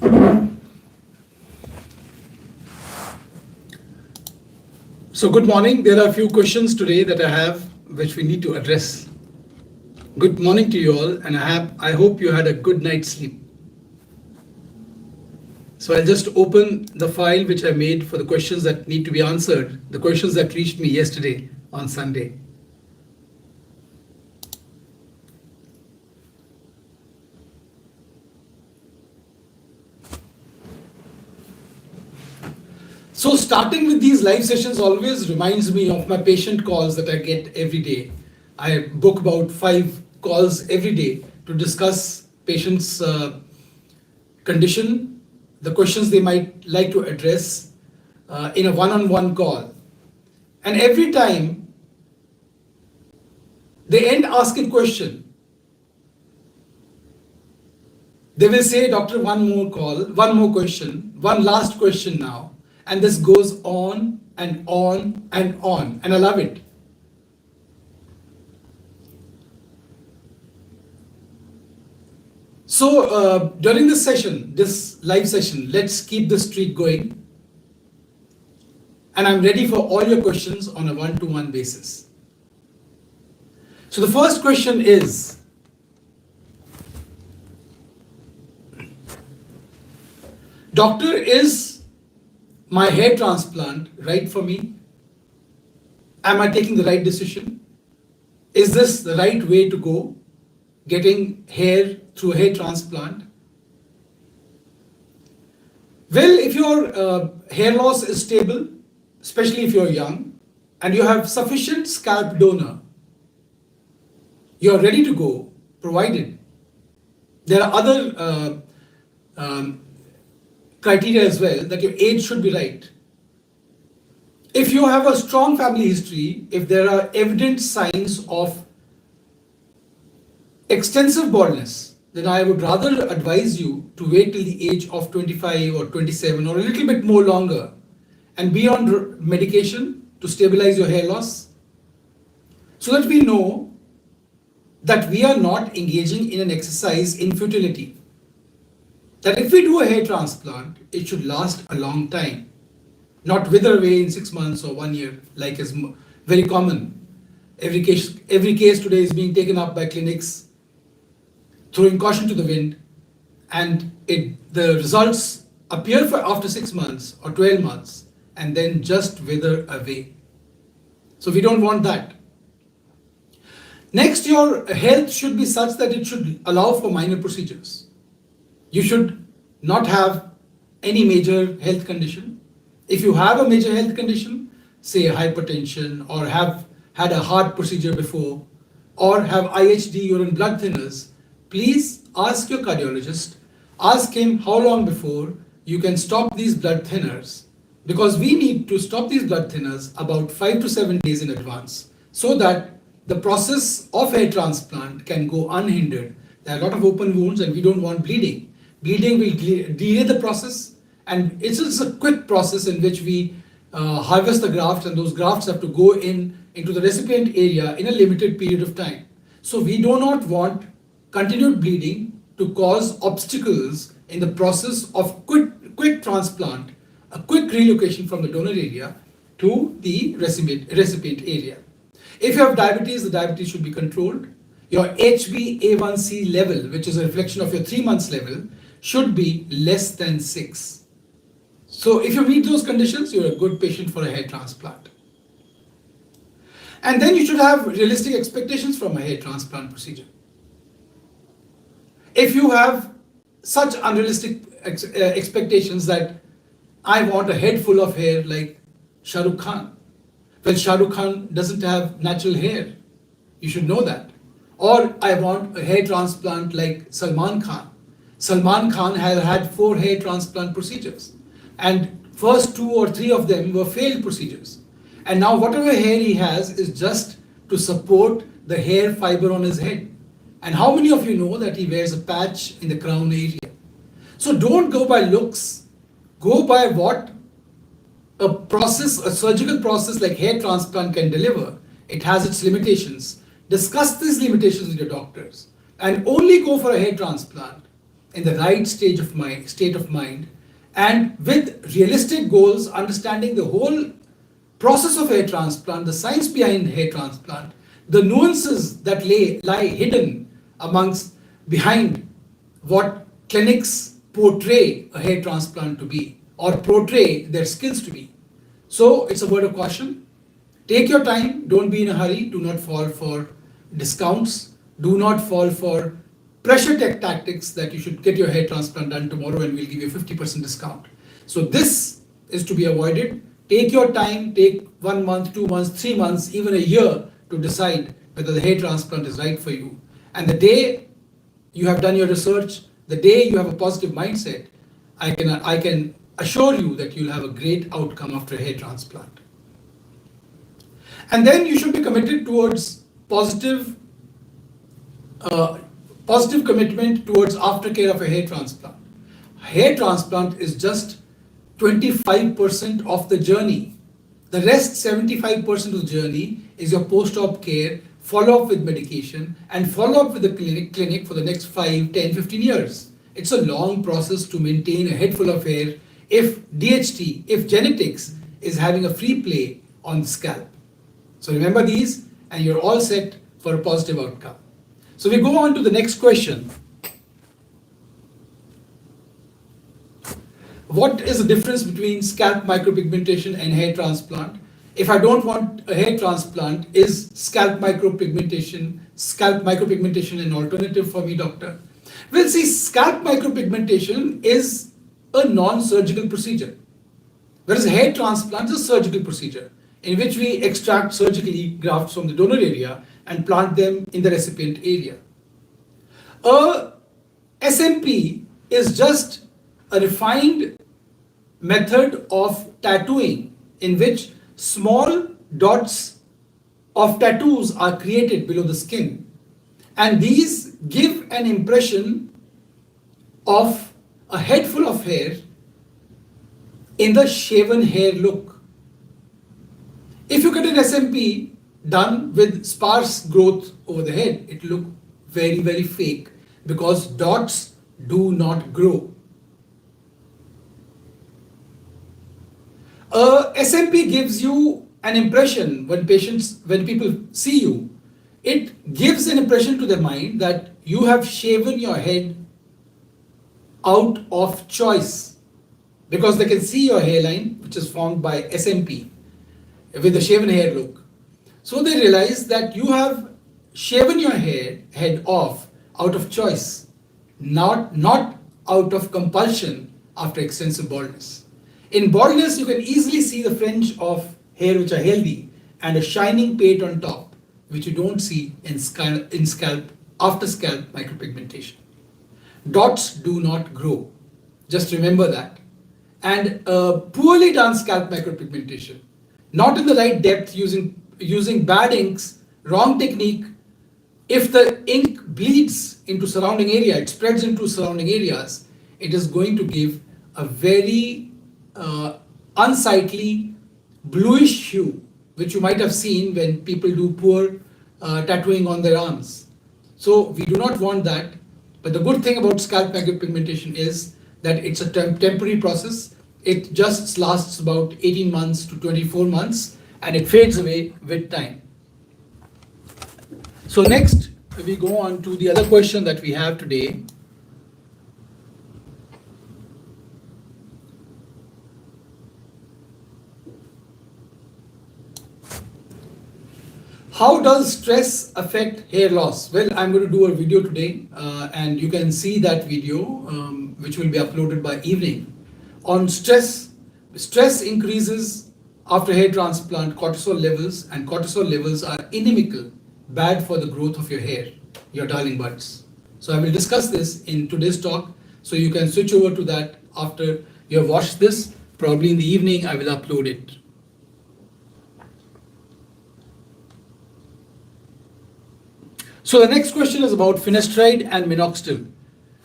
So good morning. There are a few questions today that I have which we need to address. Good morning to you all, and I hope you had a good night's sleep. So I'll just open the file which I made for the questions that need to be answered, the questions that reached me yesterday on Sunday. So starting with these live sessions always reminds me of my patient calls that I get every day. I book about 5 calls every day to discuss patients' condition, the questions they might like to address in a one-on-one call. And every time they end asking question, they will say, "Doctor, one more call, one more question, one last question now." And this goes on and on and on, and I love it. So during this session, this live session, let's keep this streak going. And I'm ready for all your questions on a one-to-one basis. So the first question is, "Doctor, is my hair transplant right for me? Am I taking the right decision? Is this the right way to go, getting hair through hair transplant?" Well, if your hair loss is stable, especially if you're young, and you have sufficient scalp donor, you're ready to go, provided there are other criteria as well, that your age should be right. If you have a strong family history, if there are evident signs of extensive baldness, then I would rather advise you to wait till the age of 25 or 27 or a little bit more longer and be on medication to stabilize your hair loss, so that we know that we are not engaging in an exercise in futility. That if we do a hair transplant, it should last a long time, not wither away in 6 months or 1 year, like is very common. Every case today is being taken up by clinics, throwing caution to the wind, and the results appear for after 6 months or 12 months, and then just wither away. So we don't want that. Next, your health should be such that it should allow for minor procedures. You should not have any major health condition. If you have a major health condition, say hypertension, or have had a heart procedure before, or have IHD, urine blood thinners, please ask your cardiologist, ask him how long before you can stop these blood thinners, because we need to stop these blood thinners about 5 to 7 days in advance, so that the process of hair transplant can go unhindered. There are a lot of open wounds and we don't want bleeding. Bleeding will delay the process, and it's just a quick process in which we harvest the grafts, and those grafts have to go into the recipient area in a limited period of time. So we do not want continued bleeding to cause obstacles in the process of quick transplant, a quick relocation from the donor area to the recipient area. If you have diabetes, the diabetes should be controlled. Your HbA1c level, which is a reflection of your 3 months level, should be less than 6. So if you meet those conditions, you're a good patient for a hair transplant. And then you should have realistic expectations from a hair transplant procedure. If you have such unrealistic expectations that I want a head full of hair like Shah Rukh Khan, well, Shah Rukh Khan doesn't have natural hair. You should know that. Or I want a hair transplant like Salman Khan. Salman Khan has had 4 hair transplant procedures, and first 2 or 3 of them were failed procedures. And now whatever hair he has is just to support the hair fiber on his head. And how many of you know that he wears a patch in the crown area? So don't go by looks, go by what a surgical process like hair transplant can deliver. It has its limitations. Discuss these limitations with your doctors, and only go for a hair transplant in the right state of mind, and with realistic goals, understanding the whole process of hair transplant, the science behind hair transplant, the nuances that lie hidden amongst behind what clinics portray a hair transplant to be or portray their skills to be. So it's a word of caution. Take your time, don't be in a hurry, do not fall for discounts, do not fall for pressure tactics that you should get your hair transplant done tomorrow and we'll give you a 50% discount. So this is to be avoided. Take your time, take 1 month, 2 months, 3 months, even a year to decide whether the hair transplant is right for you. And the day you have done your research, the day you have a positive mindset, I can assure you that you'll have a great outcome after a hair transplant. And then you should be committed towards positive commitment towards aftercare of a hair transplant. Hair transplant is just 25% of the journey. The rest 75% of the journey is your post-op care, follow up with medication, and follow up with the clinic for the next 5, 10, 15 years. It's a long process to maintain a head full of hair if DHT, if genetics is having a free play on the scalp. So remember these and you're all set for a positive outcome. So we go on to the next question. What is the difference between scalp micropigmentation and hair transplant? If I don't want a hair transplant, is scalp micropigmentation an alternative for me, doctor? Well, see, scalp micropigmentation is a non-surgical procedure, whereas hair transplant is a surgical procedure in which we extract surgically grafts from the donor area and plant them in the recipient area. A SMP is just a refined method of tattooing in which small dots of tattoos are created below the skin, and these give an impression of a head full of hair in the shaven hair look. If you get an SMP done with sparse growth over the head, it will look very, very fake because dots do not grow. SMP gives you an impression when people see you, it gives an impression to their mind that you have shaven your head out of choice because they can see your hairline, which is formed by SMP with the shaven hair look. So they realize that you have shaven your head off out of choice, not out of compulsion after extensive baldness. In baldness, you can easily see the fringe of hair which are healthy and a shining pate on top, which you don't see in scalp after scalp micropigmentation. Dots do not grow. Just remember that. And poorly done scalp micropigmentation, not in the right depth, using bad inks, wrong technique. If the ink bleeds into surrounding area, it spreads into surrounding areas, it is going to give a very unsightly bluish hue, which you might have seen when people do poor tattooing on their arms. So we do not want that. But the good thing about scalp micropigmentation is that it's a temporary process. It just lasts about 18 months to 24 months and it fades away with time. So next we go on to the other question that we have today. How does stress affect hair loss? Well, I'm going to do a video today and you can see that video which will be uploaded by evening on stress. Stress increases after hair transplant cortisol levels, and cortisol levels are inimical, bad for the growth of your hair, your darling buds. So I will discuss this in today's talk, so you can switch over to that after you have watched this. Probably in the evening I will upload it. So the next question is about finasteride and minoxidil.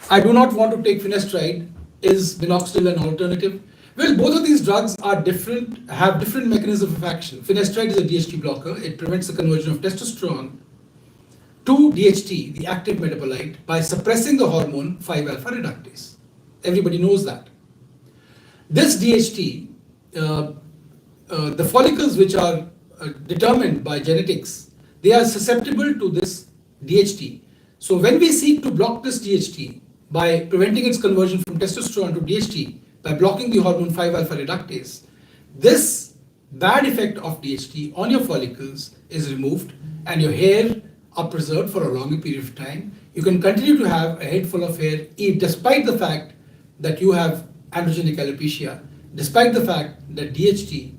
I do not want to take finasteride. Is minoxidil an alternative? Well, both of these drugs are different, have different mechanisms of action. Finasteride is a DHT blocker. It prevents the conversion of testosterone to DHT, the active metabolite, by suppressing the hormone 5-alpha reductase. Everybody knows that. This DHT, the follicles which are determined by genetics, they are susceptible to this DHT. So when we seek to block this DHT by preventing its conversion from testosterone to DHT, by blocking the hormone 5-alpha reductase, this bad effect of DHT on your follicles is removed and your hair are preserved for a longer period of time. You can continue to have a head full of hair despite the fact that you have androgenic alopecia, despite the fact that DHT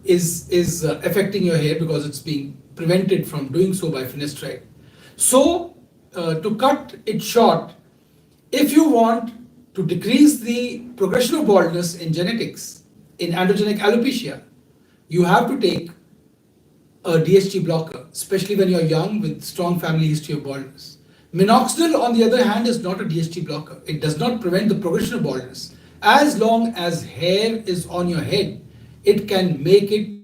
is affecting your hair because it's being prevented from doing so by finasteride. So to cut it short, if you want to decrease the progression of baldness in genetics, in androgenic alopecia, you have to take a DHT blocker, especially when you're young with strong family history of baldness. Minoxidil, on the other hand, is not a DHT blocker. It does not prevent the progression of baldness. As long as hair is on your head, it can make it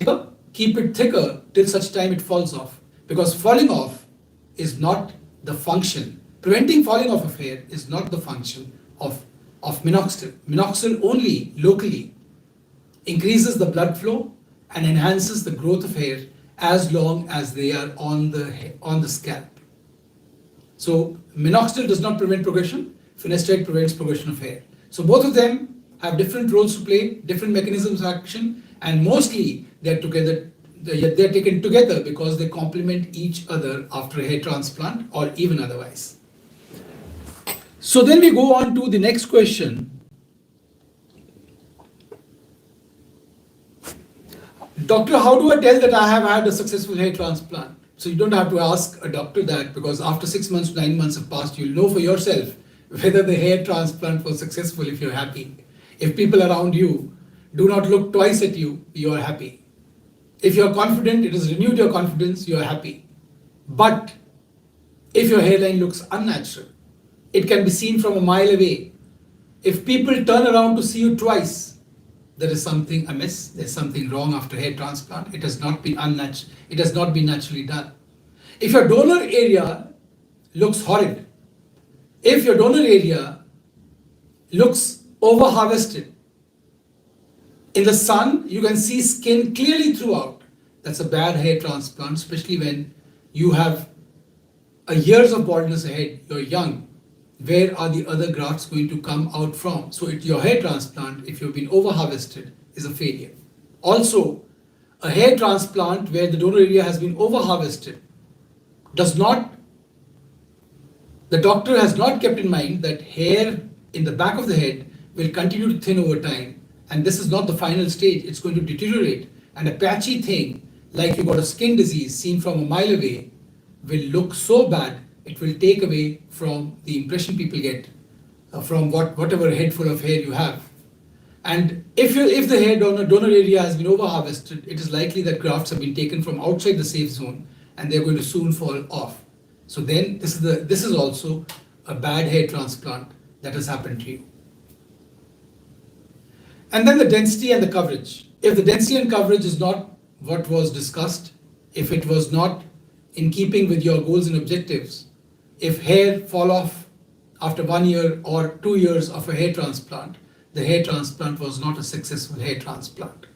thicker, keep it thicker till such time it falls off. Because falling off is not the function. Preventing falling off of hair is not the function of minoxidil. Minoxidil only locally increases the blood flow and enhances the growth of hair as long as they are on the scalp. So minoxidil does not prevent progression, finasteride prevents progression of hair. So both of them have different roles to play, different mechanisms of action, and mostly they're taken together because they complement each other after a hair transplant or even otherwise. So then we go on to the next question. Doctor, how do I tell that I have had a successful hair transplant? So you don't have to ask a doctor that, because after 6 months, 9 months have passed, you'll know for yourself whether the hair transplant was successful if you're happy. If people around you do not look twice at you, you are happy. If you're confident, it has renewed your confidence, you are happy. But if your hairline looks unnatural, it can be seen from a mile away. If people turn around to see you twice, there is something amiss, there's something wrong after hair transplant. It has not been unnatural, it has not been naturally done. If your donor area looks horrid, if your donor area looks over harvested, in the sun you can see skin clearly throughout, that's a bad hair transplant, especially when you have years of baldness ahead, you're young. Where are the other grafts going to come out from? So your hair transplant, if you've been over harvested, is a failure. Also, a hair transplant where the donor area has been over harvested the doctor has not kept in mind that hair in the back of the head will continue to thin over time, and this is not the final stage. It's going to deteriorate, and a patchy thing like you got a skin disease seen from a mile away will look so bad, it will take away from the impression people get from whatever head full of hair you have. And if the hair donor area has been over harvested, it is likely that grafts have been taken from outside the safe zone and they're going to soon fall off. So then this is also a bad hair transplant that has happened to you. And then the density and the coverage. If the density and coverage is not what was discussed, if it was not in keeping with your goals and objectives, if hair fall off after 1 year or 2 years of a hair transplant, the hair transplant was not a successful hair transplant.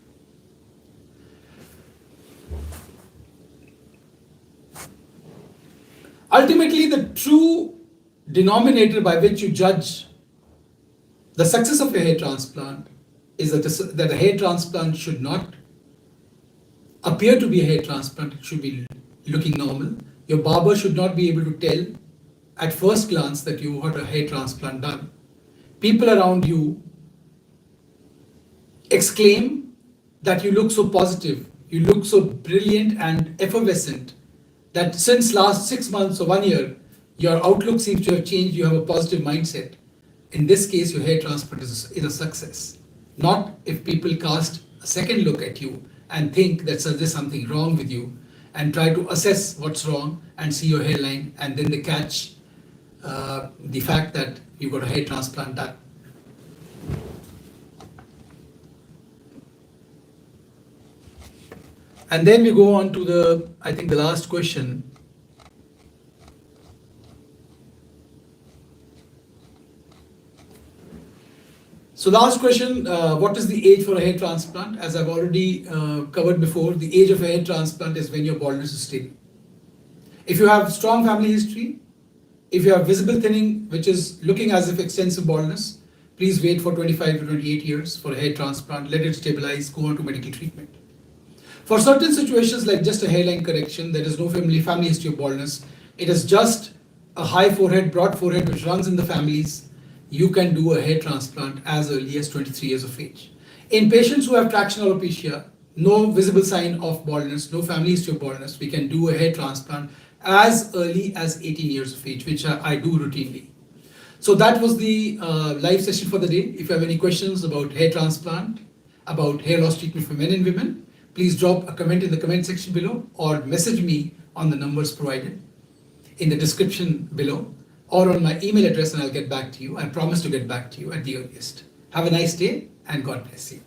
Ultimately, the true denominator by which you judge the success of a hair transplant is that a hair transplant should not appear to be a hair transplant. It should be looking normal. Your barber should not be able to tell at first glance that you got a hair transplant done. People around you exclaim that you look so positive, you look so brilliant and effervescent, that since last 6 months or 1 year, your outlook seems to have changed, you have a positive mindset. In this case, your hair transplant is a success. Not if people cast a second look at you and think that there's something wrong with you and try to assess what's wrong and see your hairline, and then they catch the fact that you got a hair transplant done. And then we go on to the, I think the last question. So last question, what is the age for a hair transplant? As I've already covered before, the age of a hair transplant is when your baldness is stable. If you have strong family history, if you have visible thinning, which is looking as if extensive baldness, please wait for 25 to 28 years for a hair transplant, let it stabilize, go on to medical treatment. For certain situations like just a hairline correction, there is no family history of baldness, it is just a high forehead, broad forehead which runs in the families, you can do a hair transplant as early as 23 years of age. In patients who have traction alopecia, no visible sign of baldness, no family history of baldness, we can do a hair transplant as early as 18 years of age, which I do routinely. So that was the live session for the day. If you have any questions about hair transplant, about hair loss treatment for men and women, please drop a comment in the comment section below or message me on the numbers provided in the description below or on my email address and I'll get back to you. I promise to get back to you at the earliest. Have a nice day and God bless you.